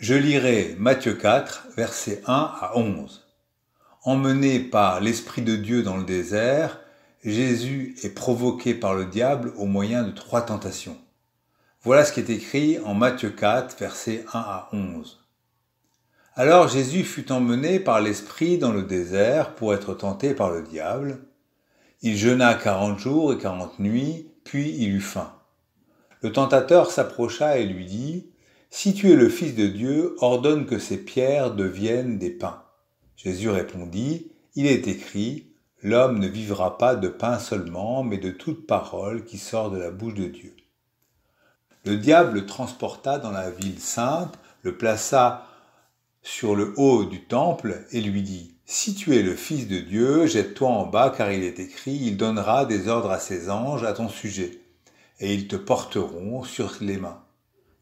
Je lirai Matthieu 4, versets 1 à 11. Emmené par l'Esprit de Dieu dans le désert, Jésus est provoqué par le diable au moyen de 3 tentations. Voilà ce qui est écrit en Matthieu 4, versets 1 à 11. Alors Jésus fut emmené par l'Esprit dans le désert pour être tenté par le diable. Il jeûna 40 jours et 40 nuits, puis il eut faim. Le tentateur s'approcha et lui dit : « Si tu es le Fils de Dieu, ordonne que ces pierres deviennent des pains. » Jésus répondit : « Il est écrit, l'homme ne vivra pas de pain seulement, mais de toute parole qui sort de la bouche de Dieu. » Le diable le transporta dans la ville sainte, le plaça sur le haut du temple et lui dit : « Si tu es le Fils de Dieu, jette-toi en bas, car il est écrit, il donnera des ordres à ses anges à ton sujet, et ils te porteront sur les mains,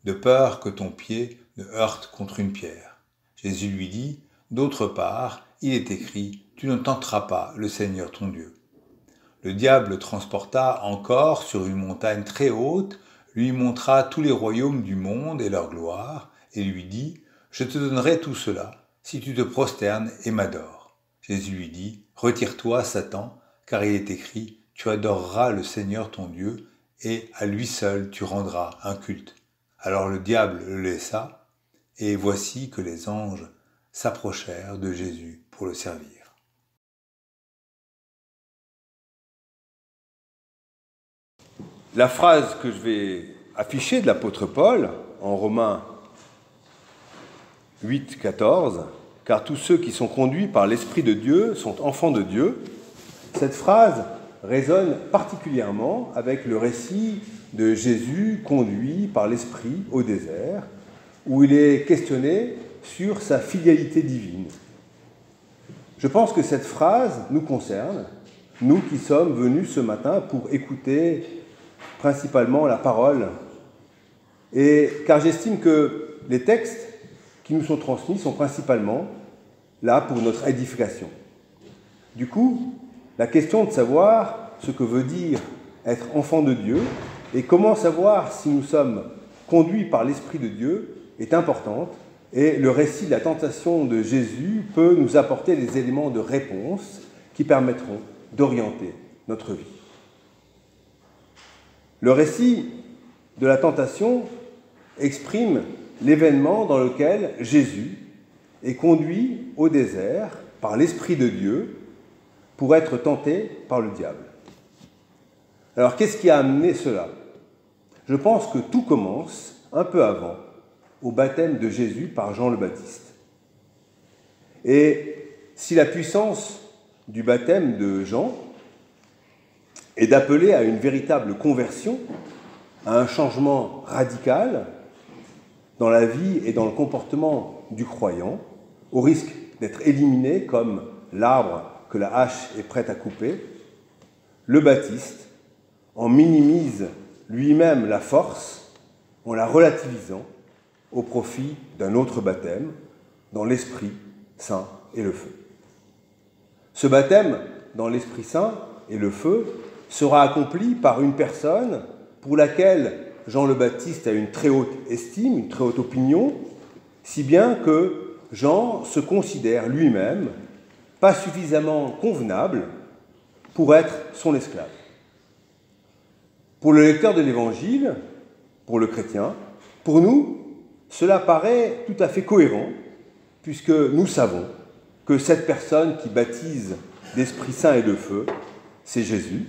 de peur que ton pied ne heurte contre une pierre. » Jésus lui dit : « D'autre part, il est écrit, tu ne tenteras pas le Seigneur ton Dieu. » Le diable le transporta encore sur une montagne très haute, lui montra tous les royaumes du monde et leur gloire, et lui dit : « Je te donnerai tout cela, si tu te prosternes et m'adores. » Jésus lui dit : « Retire-toi, Satan, car il est écrit, tu adoreras le Seigneur ton Dieu, et à lui seul tu rendras un culte. » Alors le diable le laissa, et voici que les anges s'approchèrent de Jésus pour le servir. La phrase que je vais afficher de l'apôtre Paul en Romains 8, 14, « Car tous ceux qui sont conduits par l'Esprit de Dieu sont enfants de Dieu », cette phrase résonne particulièrement avec le récit de Jésus conduit par l'Esprit au désert, où il est questionné sur sa fidélité divine. Je pense que cette phrase nous concerne, nous qui sommes venus ce matin pour écouter principalement la parole, car j'estime que les textes qui nous sont transmis sont principalement là pour notre édification. Du coup, la question de savoir ce que veut dire être enfant de Dieu et comment savoir si nous sommes conduits par l'Esprit de Dieu est importante, et le récit de la tentation de Jésus peut nous apporter des éléments de réponse qui permettront d'orienter notre vie. Le récit de la tentation exprime l'événement dans lequel Jésus est conduit au désert par l'Esprit de Dieu pour être tenté par le diable. Alors, qu'est-ce qui a amené cela ? Je pense que tout commence un peu avant, au baptême de Jésus par Jean le Baptiste. Et si la puissance du baptême de Jean est d'appeler à une véritable conversion, à un changement radical dans la vie et dans le comportement du croyant, au risque d'être éliminé comme l'arbre que la hache est prête à couper, le Baptiste en minimise lui-même la force en la relativisant au profit d'un autre baptême dans l'Esprit Saint et le feu. Ce baptême dans l'Esprit Saint et le feu sera accompli par une personne pour laquelle Jean le Baptiste a une très haute estime, une très haute opinion, si bien que Jean se considère lui-même pas suffisamment convenable pour être son esclave. Pour le lecteur de l'Évangile, pour le chrétien, pour nous, cela paraît tout à fait cohérent, puisque nous savons que cette personne qui baptise d'Esprit Saint et de feu, c'est Jésus,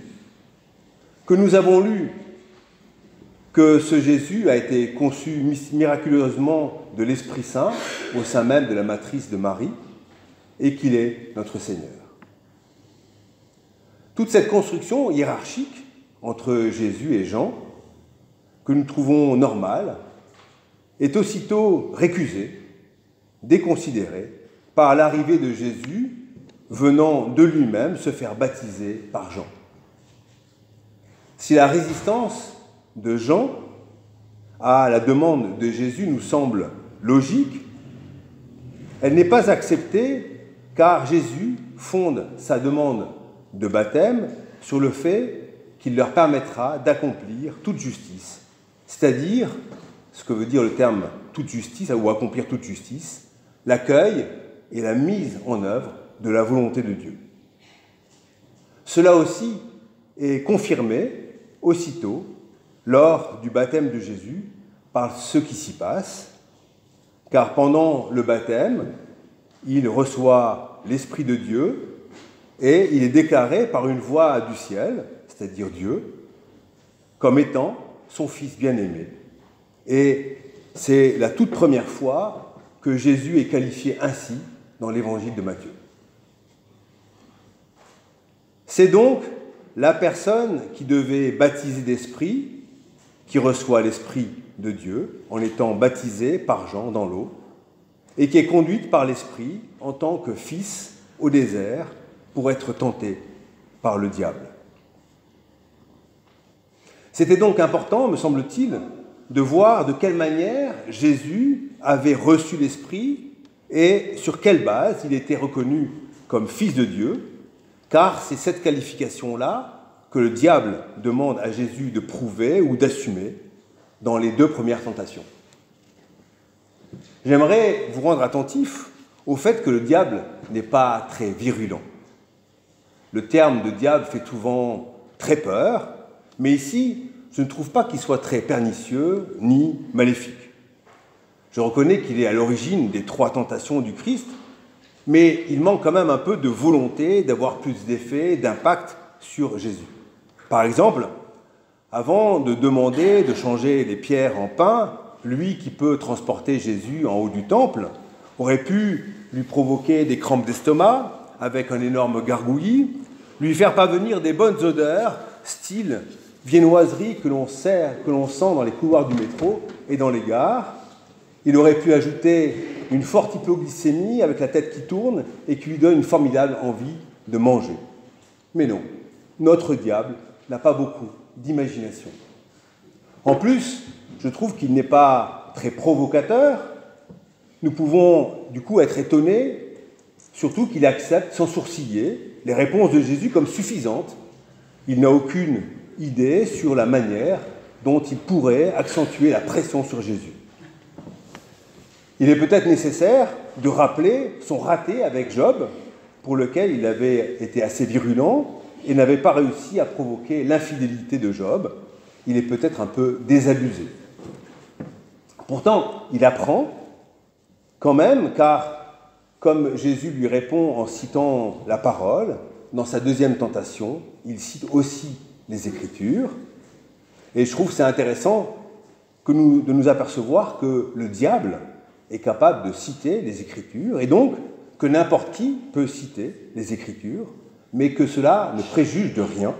que nous avons lu que ce Jésus a été conçu miraculeusement de l'Esprit Saint au sein même de la matrice de Marie, et qu'il est notre Seigneur. Toute cette construction hiérarchique entre Jésus et Jean, que nous trouvons normale, est aussitôt récusée, déconsidérée, par l'arrivée de Jésus venant de lui-même se faire baptiser par Jean. Si la résistance de Jean à la demande de Jésus nous semble logique, elle n'est pas acceptée car Jésus fonde sa demande de baptême sur le fait qu'il leur permettra d'accomplir toute justice, c'est-à-dire ce que veut dire le terme toute justice, ou accomplir toute justice, l'accueil et la mise en œuvre de la volonté de Dieu. Cela aussi est confirmé aussitôt lors du baptême de Jésus par ce qui s'y passe, car pendant le baptême, il reçoit l'Esprit de Dieu et il est déclaré par une voix du ciel, c'est-à-dire Dieu, comme étant son Fils bien-aimé. Et c'est la toute première fois que Jésus est qualifié ainsi dans l'évangile de Matthieu. C'est donc la personne qui devait baptiser d'esprit, qui reçoit l'Esprit de Dieu en étant baptisée par Jean dans l'eau, et qui est conduite par l'Esprit en tant que fils au désert pour être tentée par le diable. C'était donc important, me semble-t-il, de voir de quelle manière Jésus avait reçu l'Esprit et sur quelle base il était reconnu comme fils de Dieu, car c'est cette qualification-là que le diable demande à Jésus de prouver ou d'assumer dans les 2 premières tentations. J'aimerais vous rendre attentif au fait que le diable n'est pas très virulent. Le terme de diable fait souvent très peur, mais ici, je ne trouve pas qu'il soit très pernicieux ni maléfique. Je reconnais qu'il est à l'origine des 3 tentations du Christ, mais il manque quand même un peu de volonté d'avoir plus d'effet, d'impact sur Jésus. Par exemple, avant de demander de changer les pierres en pain, lui qui peut transporter Jésus en haut du temple, aurait pu lui provoquer des crampes d'estomac avec un énorme gargouillis, lui faire parvenir des bonnes odeurs, style viennoiserie que l'on sent dans les couloirs du métro et dans les gares. Il aurait pu ajouter une forte hypoglycémie avec la tête qui tourne et qui lui donne une formidable envie de manger. Mais non, notre diable n'a pas beaucoup d'imagination. En plus, je trouve qu'il n'est pas très provocateur. Nous pouvons du coup être étonnés, surtout qu'il accepte sans sourciller les réponses de Jésus comme suffisantes. Il n'a aucune idée sur la manière dont il pourrait accentuer la pression sur Jésus. Il est peut-être nécessaire de rappeler son raté avec Job, pour lequel il avait été assez virulent et n'avait pas réussi à provoquer l'infidélité de Job. Il est peut-être un peu désabusé. Pourtant, il apprend quand même, car comme Jésus lui répond en citant la parole, dans sa 2e tentation, il cite aussi les Écritures. Et je trouve que c'est intéressant de nous apercevoir que le diable est capable de citer les Écritures, et donc que n'importe qui peut citer les Écritures, mais que cela ne préjuge de rien,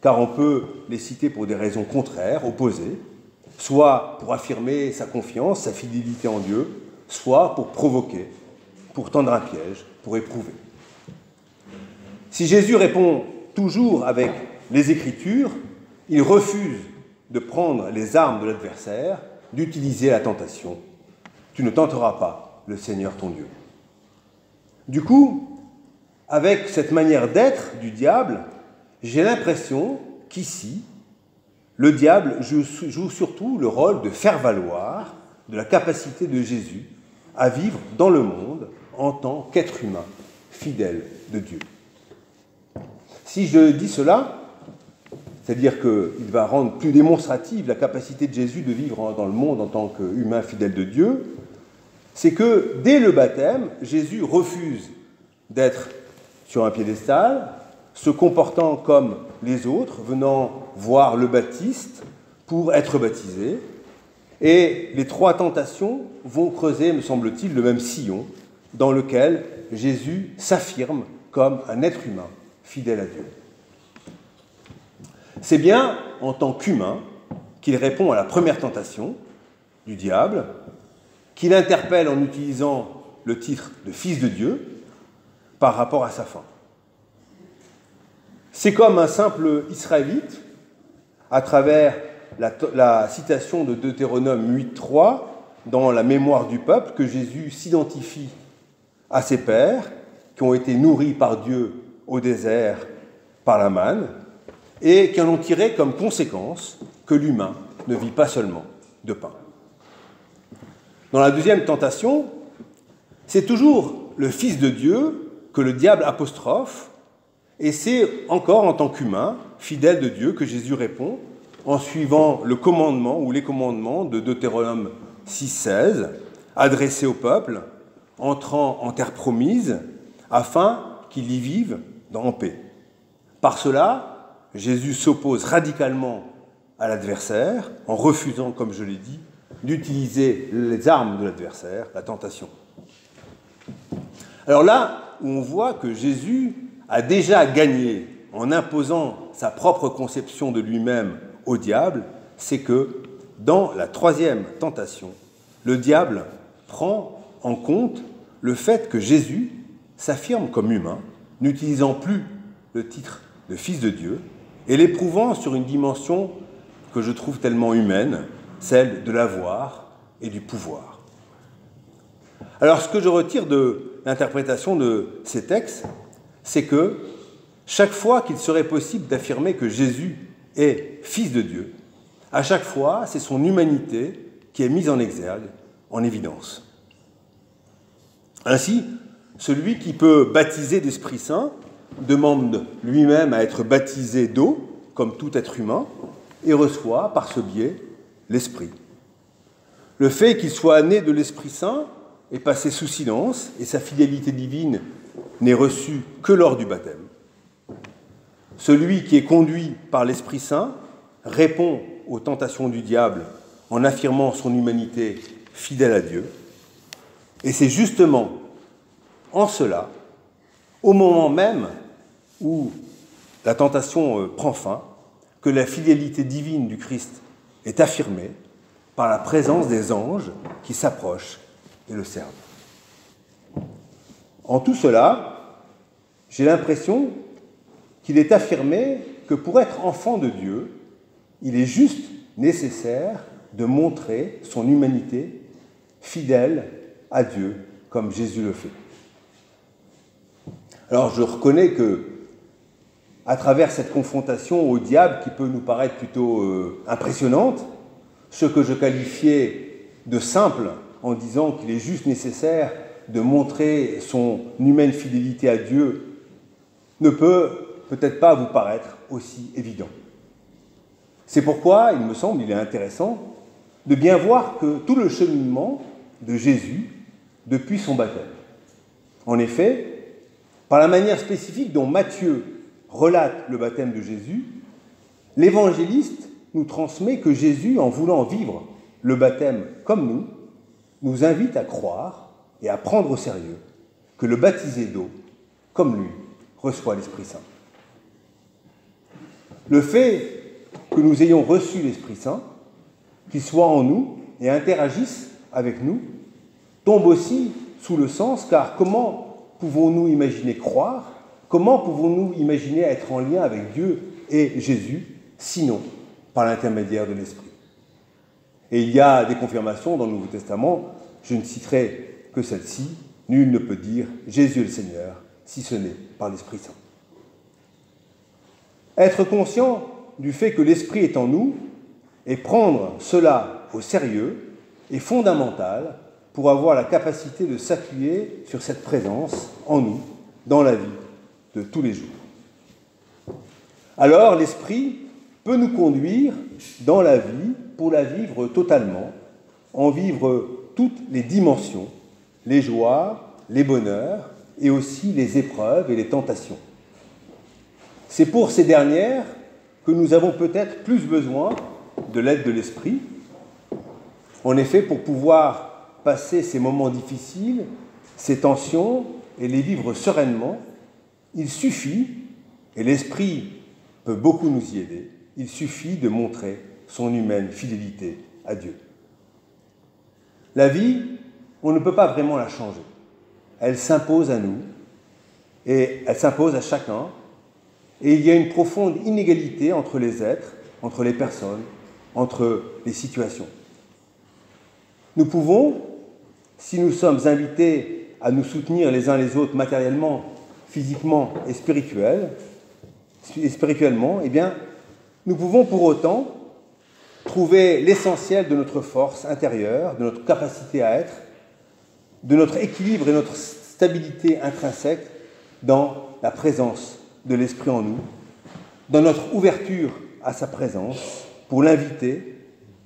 car on peut les citer pour des raisons contraires, opposées, soit pour affirmer sa confiance, sa fidélité en Dieu, soit pour provoquer, pour tendre un piège, pour éprouver. Si Jésus répond toujours avec les Écritures, il refuse de prendre les armes de l'adversaire, d'utiliser la tentation. Tu ne tenteras pas le Seigneur ton Dieu. Du coup, avec cette manière d'être du diable, j'ai l'impression qu'ici, le diable joue surtout le rôle de faire valoir de la capacité de Jésus à vivre dans le monde en tant qu'être humain, fidèle de Dieu. Si je dis cela, c'est-à-dire qu'il va rendre plus démonstrative la capacité de Jésus de vivre dans le monde en tant qu'humain fidèle de Dieu, c'est que dès le baptême, Jésus refuse d'être sur un piédestal, se comportant comme les autres, venant voir le Baptiste pour être baptisé. Et les 3 tentations vont creuser, me semble-t-il, le même sillon dans lequel Jésus s'affirme comme un être humain fidèle à Dieu. C'est bien en tant qu'humain qu'il répond à la première tentation du diable, qu'il interpelle en utilisant le titre de Fils de Dieu par rapport à sa fin. C'est comme un simple Israélite, à travers la citation de Deutéronome 8.3, dans la mémoire du peuple, que Jésus s'identifie à ses pères, qui ont été nourris par Dieu au désert par la manne, et qui en ont tiré comme conséquence que l'humain ne vit pas seulement de pain. Dans la deuxième tentation, c'est toujours le Fils de Dieu que le diable apostrophe, et c'est encore en tant qu'humain, fidèle de Dieu, que Jésus répond en suivant le commandement ou les commandements de Deutéronome 6,16, adressé au peuple, entrant en terre promise, afin qu'il y vive en paix. Par cela, Jésus s'oppose radicalement à l'adversaire, en refusant, comme je l'ai dit, d'utiliser les armes de l'adversaire, la tentation. Alors là où on voit que Jésus a déjà gagné en imposant sa propre conception de lui-même au diable, c'est que dans la troisième tentation, le diable prend en compte le fait que Jésus s'affirme comme humain, n'utilisant plus le titre de Fils de Dieu, et l'éprouvant sur une dimension que je trouve tellement humaine, celle de l'avoir et du pouvoir. Alors ce que je retire de l'interprétation de ces textes, c'est que chaque fois qu'il serait possible d'affirmer que Jésus est Fils de Dieu, à chaque fois, c'est son humanité qui est mise en exergue, en évidence. Ainsi, celui qui peut baptiser d'Esprit Saint demande lui-même à être baptisé d'eau, comme tout être humain, et reçoit, par ce biais, l'Esprit. Le fait qu'il soit né de l'Esprit Saint est passé sous silence, et sa fidélité divine n'est reçue que lors du baptême. Celui qui est conduit par l'Esprit Saint répond aux tentations du diable en affirmant son humanité fidèle à Dieu. Et c'est justement en cela, au moment même où la tentation prend fin, que la fidélité divine du Christ est affirmée par la présence des anges qui s'approchent et le servent. En tout cela, j'ai l'impression qu'il est affirmé que pour être enfant de Dieu, il est juste nécessaire de montrer son humanité fidèle à Dieu, comme Jésus le fait. Alors je reconnais que, à travers cette confrontation au diable qui peut nous paraître plutôt impressionnante, ce que je qualifiais de simple en disant qu'il est juste nécessaire de montrer son humaine fidélité à Dieu ne peut peut-être pas vous paraître aussi évident. C'est pourquoi, il me semble, il est intéressant de bien voir que tout le cheminement de Jésus depuis son baptême. En effet, par la manière spécifique dont Matthieu relate le baptême de Jésus, l'évangéliste nous transmet que Jésus, en voulant vivre le baptême comme nous invite à croire et à prendre au sérieux que le baptisé d'eau, comme lui, reçoit l'Esprit Saint. Le fait que nous ayons reçu l'Esprit Saint, qu'il soit en nous et interagisse avec nous, tombe aussi sous le sens, car comment pouvons-nous imaginer croire, comment pouvons-nous imaginer être en lien avec Dieu et Jésus, sinon par l'intermédiaire de l'Esprit? Et il y a des confirmations dans le Nouveau Testament, je ne citerai que celle-ci, nul ne peut dire « Jésus est le Seigneur » si ce n'est par l'Esprit Saint. Être conscient du fait que l'Esprit est en nous et prendre cela au sérieux est fondamental pour avoir la capacité de s'appuyer sur cette présence en nous, dans la vie de tous les jours. Alors l'Esprit peut nous conduire dans la vie pour la vivre totalement, en vivre toutes les dimensions, les joies, les bonheurs et aussi les épreuves et les tentations. C'est pour ces dernières que nous avons peut-être plus besoin de l'aide de l'Esprit. En effet, pour pouvoir passer ces moments difficiles, ces tensions et les vivre sereinement, il suffit, et l'Esprit peut beaucoup nous y aider, il suffit de montrer son humaine fidélité à Dieu. La vie, on ne peut pas vraiment la changer. Elle s'impose à nous, et elle s'impose à chacun, et il y a une profonde inégalité entre les êtres, entre les personnes, entre les situations. Nous pouvons, si nous sommes invités à nous soutenir les uns les autres matériellement, physiquement et spirituellement, eh bien, nous pouvons pour autant trouver l'essentiel de notre force intérieure, de notre capacité à être, de notre équilibre et notre stabilité intrinsèque dans la présence de l'Esprit en nous, dans notre ouverture à sa présence pour l'inviter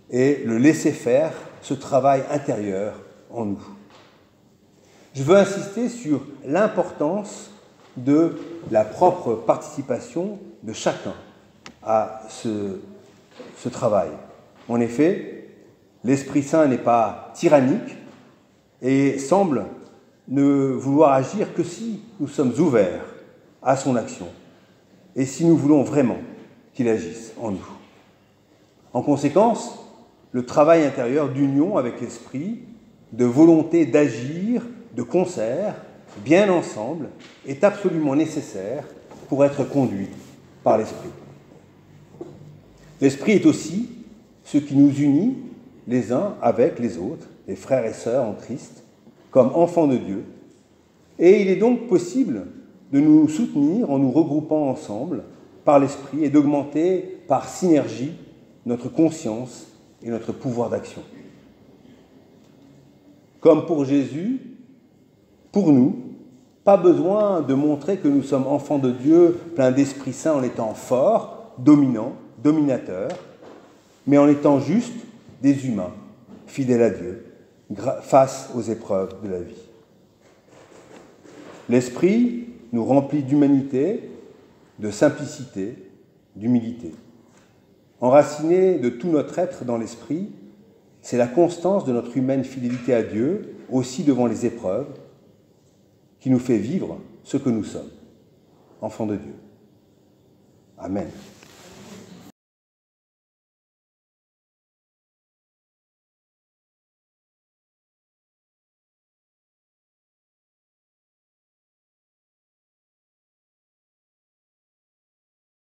et le laisser faire ce travail intérieur en nous. Je veux insister sur l'importance de la propre participation de chacun à ce travail. En effet, l'Esprit Saint n'est pas tyrannique et semble ne vouloir agir que si nous sommes ouverts à son action et si nous voulons vraiment qu'il agisse en nous. En conséquence, le travail intérieur d'union avec l'Esprit, de volonté d'agir de concert, bien ensemble, est absolument nécessaire pour être conduit par l'Esprit. L'Esprit est aussi ce qui nous unit les uns avec les autres, les frères et sœurs en Christ, comme enfants de Dieu, et il est donc possible de nous soutenir en nous regroupant ensemble par l'Esprit et d'augmenter par synergie notre conscience et notre pouvoir d'action. Comme pour Jésus, pour nous, pas besoin de montrer que nous sommes enfants de Dieu, pleins d'Esprit Saint en étant forts, dominants, dominateurs, mais en étant juste des humains, fidèles à Dieu, face aux épreuves de la vie. L'Esprit nous remplit d'humanité, de simplicité, d'humilité. Enraciné de tout notre être dans l'Esprit, c'est la constance de notre humaine fidélité à Dieu, aussi devant les épreuves, qui nous fait vivre ce que nous sommes, enfants de Dieu. Amen.